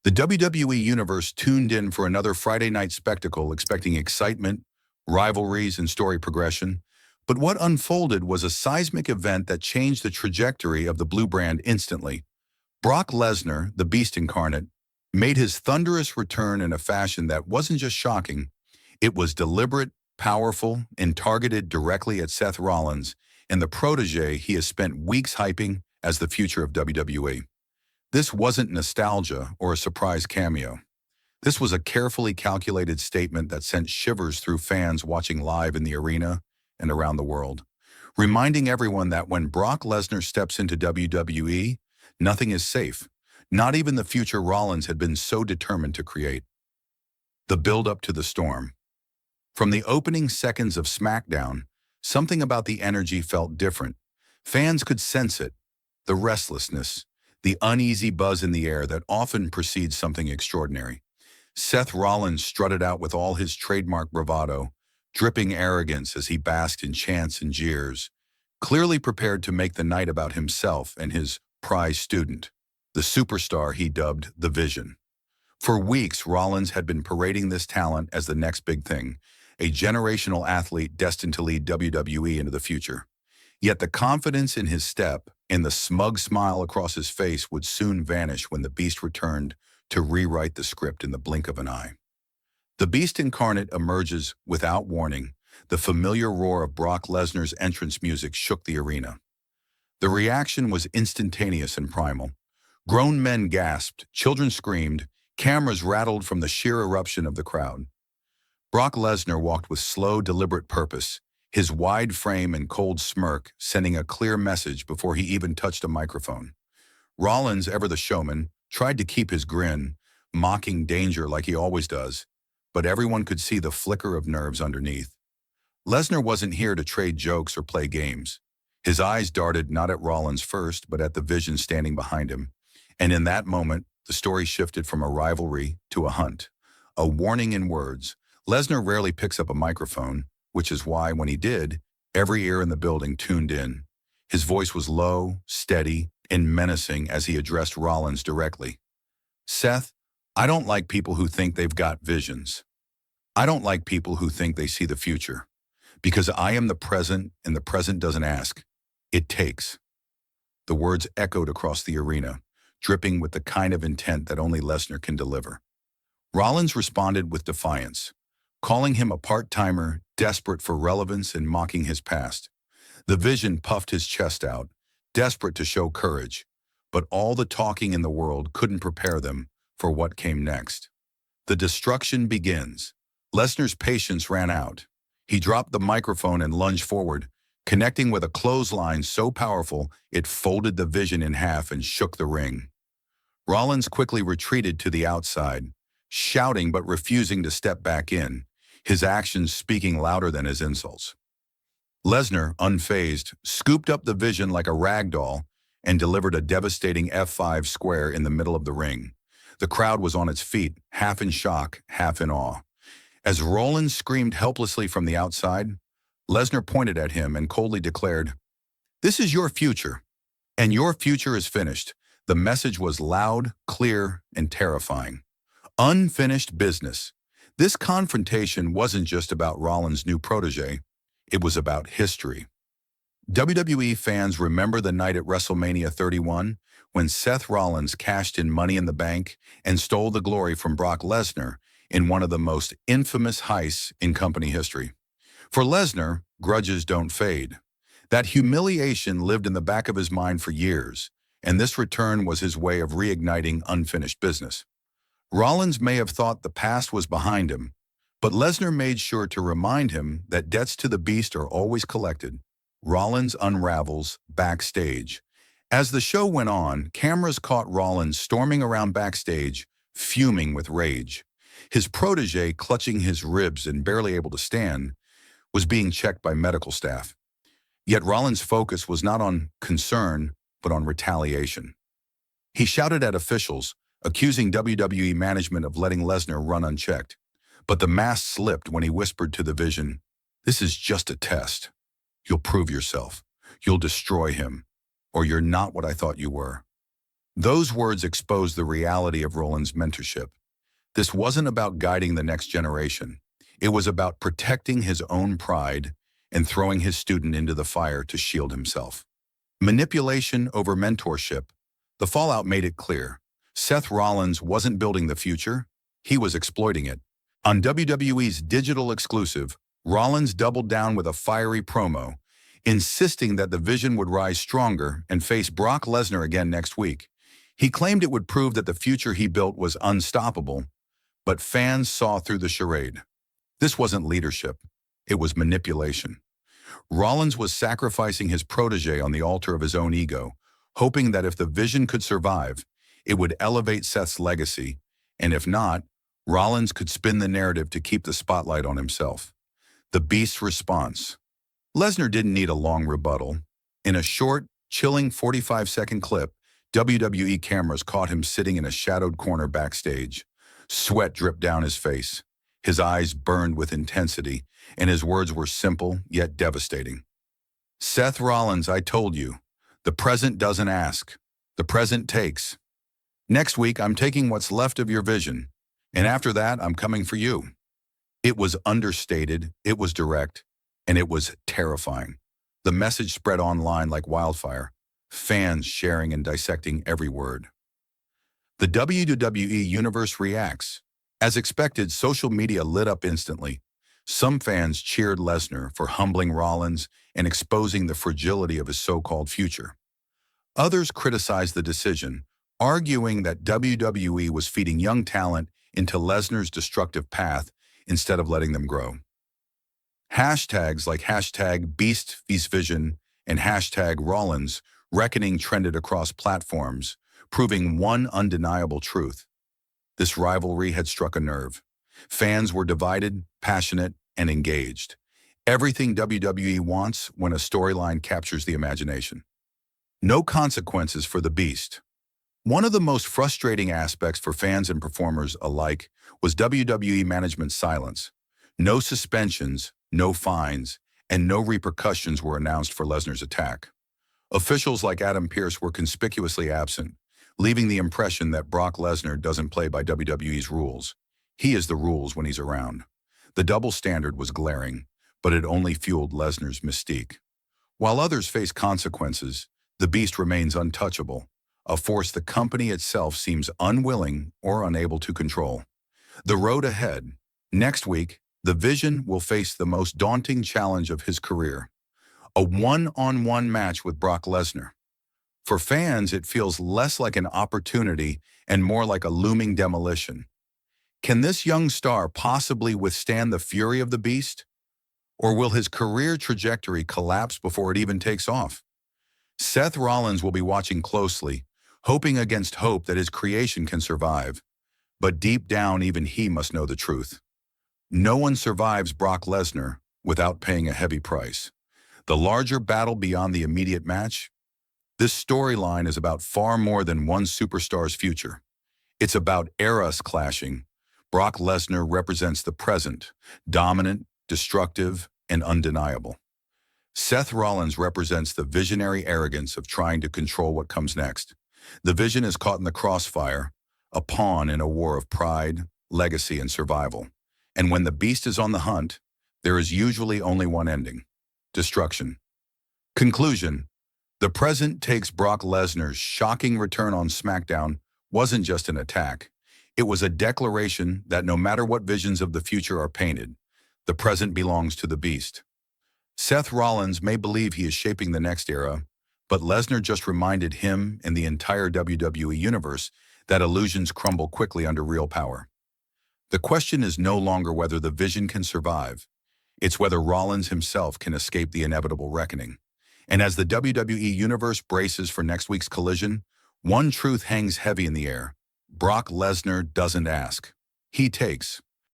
The WWE Universe tuned in for another Friday night spectacle, expecting excitement, rivalries, and story progression. But what unfolded was a seismic event that changed the trajectory of the blue brand instantly. Brock Lesnar, the Beast Incarnate, made his thunderous return in a fashion that wasn't just shocking, it was deliberate, powerful, and targeted directly at Seth Rollins and the protege he has spent weeks hyping as the future of WWE. This wasn't nostalgia or a surprise cameo. This was a carefully calculated statement that sent shivers through fans watching live in the arena and around the world, reminding everyone that when Brock Lesnar steps into WWE, nothing is safe, not even the future Rollins had been so determined to create. The build-up to the storm. From the opening seconds of SmackDown, something about the energy felt different. Fans could sense it, the restlessness, the uneasy buzz in the air that often precedes something extraordinary. Seth Rollins strutted out with all his trademark bravado, dripping arrogance as he basked in chants and jeers, clearly prepared to make the night about himself and his prize student, the superstar he dubbed the Vision. For weeks, Rollins had been parading this talent as the next big thing, a generational athlete destined to lead WWE into the future. Yet the confidence in his step and the smug smile across his face would soon vanish when the Beast returned to rewrite the script in the blink of an eye. The Beast Incarnate emerges without warning. The familiar roar of Brock Lesnar's entrance music shook the arena. The reaction was instantaneous and primal. Grown men gasped, children screamed, cameras rattled from the sheer eruption of the crowd. Brock Lesnar walked with slow, deliberate purpose, his wide frame and cold smirk sending a clear message before he even touched a microphone. Rollins, ever the showman, tried to keep his grin, mocking danger like he always does, but everyone could see the flicker of nerves underneath. Lesnar wasn't here to trade jokes or play games. His eyes darted not at Rollins first, but at the Vision standing behind him. And in that moment, the story shifted from a rivalry to a hunt. A warning in words. Lesnar rarely picks up a microphone, which is why, when he did, every ear in the building tuned in. His voice was low, steady, and menacing as he addressed Rollins directly. Seth, I don't like people who think they've got visions. I don't like people who think they see the future. Because I am the present, and the present doesn't ask. It takes. The words echoed across the arena, dripping with the kind of intent that only Lesnar can deliver. Rollins responded with defiance, calling him a part-timer, desperate for relevance and mocking his past. The Vision puffed his chest out, desperate to show courage, but all the talking in the world couldn't prepare them for what came next. The destruction begins. Lesnar's patience ran out. He dropped the microphone and lunged forward, connecting with a clothesline so powerful it folded the Vision in half and shook the ring. Rollins quickly retreated to the outside, shouting but refusing to step back in, his actions speaking louder than his insults. Lesnar, unfazed, scooped up the Vision like a rag doll and delivered a devastating F5 square in the middle of the ring. The crowd was on its feet, half in shock, half in awe. As Rollins screamed helplessly from the outside, Lesnar pointed at him and coldly declared, "This is your future, and your future is finished." The message was loud, clear, and terrifying. Unfinished business. This confrontation wasn't just about Rollins' new protege, it was about history. WWE fans remember the night at WrestleMania 31 when Seth Rollins cashed in Money in the Bank and stole the glory from Brock Lesnar in one of the most infamous heists in company history. For Lesnar, grudges don't fade. That humiliation lived in the back of his mind for years, and this return was his way of reigniting unfinished business. Rollins may have thought the past was behind him, but Lesnar made sure to remind him that debts to the Beast are always collected. Rollins unravels backstage. As the show went on, cameras caught Rollins storming around backstage, fuming with rage. His protege, clutching his ribs and barely able to stand, was being checked by medical staff. Yet Rollins' focus was not on concern, but on retaliation. He shouted at officials, accusing WWE management of letting Lesnar run unchecked. But the mask slipped when he whispered to the Vision, "This is just a test. You'll prove yourself. You'll destroy him. Or you're not what I thought you were." Those words exposed the reality of Rollins' mentorship. This wasn't about guiding the next generation. It was about protecting his own pride and throwing his student into the fire to shield himself. Manipulation over mentorship. The fallout made it clear. Seth Rollins wasn't building the future, he was exploiting it. On WWE's digital exclusive, Rollins doubled down with a fiery promo, insisting that the Vision would rise stronger and face Brock Lesnar again next week. He claimed it would prove that the future he built was unstoppable, but fans saw through the charade. This wasn't leadership, it was manipulation. Rollins was sacrificing his protege on the altar of his own ego, hoping that if the Vision could survive, it would elevate Seth's legacy, and if not, Rollins could spin the narrative to keep the spotlight on himself. The Beast's response. Lesnar didn't need a long rebuttal. In a short, chilling 45-second clip, WWE cameras caught him sitting in a shadowed corner backstage. Sweat dripped down his face. His eyes burned with intensity, and his words were simple yet devastating. Seth Rollins, I told you, the present doesn't ask, the present takes. Next week, I'm taking what's left of your Vision, and after that, I'm coming for you. It was understated, it was direct, and it was terrifying. The message spread online like wildfire, fans sharing and dissecting every word. The WWE Universe reacts. As expected, social media lit up instantly. Some fans cheered Lesnar for humbling Rollins and exposing the fragility of his so-called future. Others criticized the decision, arguing that WWE was feeding young talent into Lesnar's destructive path instead of letting them grow. Hashtags like hashtag Beast Vision and hashtag Rollins Reckoning trended across platforms, proving one undeniable truth. This rivalry had struck a nerve. Fans were divided, passionate, and engaged. Everything WWE wants when a storyline captures the imagination. No consequences for the Beast. One of the most frustrating aspects for fans and performers alike was WWE management's silence. No suspensions, no fines, and no repercussions were announced for Lesnar's attack. Officials like Adam Pearce were conspicuously absent, leaving the impression that Brock Lesnar doesn't play by WWE's rules. He is the rules when he's around. The double standard was glaring, but it only fueled Lesnar's mystique. While others face consequences, the Beast remains untouchable, a force the company itself seems unwilling or unable to control. The road ahead. Next week, the Vision will face the most daunting challenge of his career, a one-on-one match with Brock Lesnar. For fans, it feels less like an opportunity and more like a looming demolition. Can this young star possibly withstand the fury of the Beast? Or will his career trajectory collapse before it even takes off? Seth Rollins will be watching closely, hoping against hope that his creation can survive. But deep down, even he must know the truth. No one survives Brock Lesnar without paying a heavy price. The larger battle beyond the immediate match? This storyline is about far more than one superstar's future. It's about eras clashing. Brock Lesnar represents the present, dominant, destructive, and undeniable. Seth Rollins represents the visionary arrogance of trying to control what comes next. The Vision is caught in the crossfire, a pawn in a war of pride, legacy, and survival. And when the Beast is on the hunt, there is usually only one ending: destruction. Conclusion. The present takes. Brock Lesnar's shocking return on SmackDown wasn't just an attack. It was a declaration that no matter what visions of the future are painted, the present belongs to the Beast. Seth Rollins may believe he is shaping the next era, but Lesnar just reminded him and the entire WWE Universe that illusions crumble quickly under real power. The question is no longer whether the Vision can survive. It's whether Rollins himself can escape the inevitable reckoning. And as the WWE Universe braces for next week's collision, one truth hangs heavy in the air. Brock Lesnar doesn't ask. He takes.